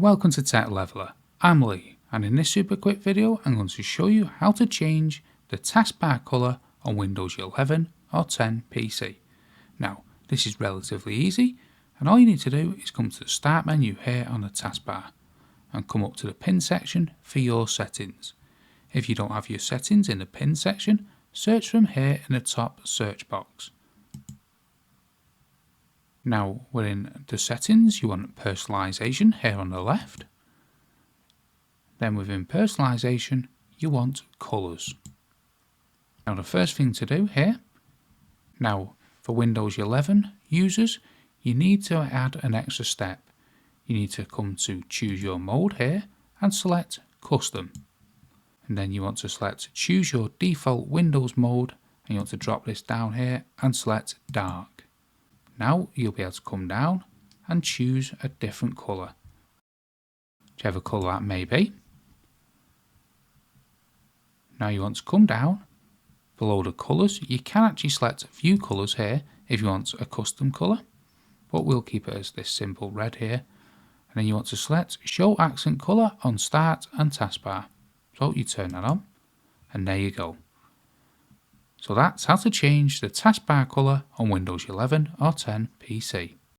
Welcome to Tech Leveler. I'm Lee, and in this super quick video I'm going to show you how to change the taskbar colour on Windows 11 or 10 PC. Now, this is relatively easy, and all you need to do is come to the start menu here on the taskbar and come up to the pin section for your settings. If you don't have your settings in the pin section, search from here in the top search box. Now within the settings you want personalization here on the left. Then within personalization you want colours. Now the first thing to do here, now for Windows 11 users you need to add an extra step. You need to come to choose your mode here and select custom. And then you want to select choose your default Windows mode and you want to drop this down here and select dark. Now you'll be able to come down and choose a different colour, whichever colour that may be. Now you want to come down below the colours. You can actually select view colours here if you want a custom colour, but we'll keep it as this simple red here. And then you want to select show accent colour on start and taskbar. So you turn that on and there you go. So that's how to change the taskbar colour on Windows 11 or 10 PC.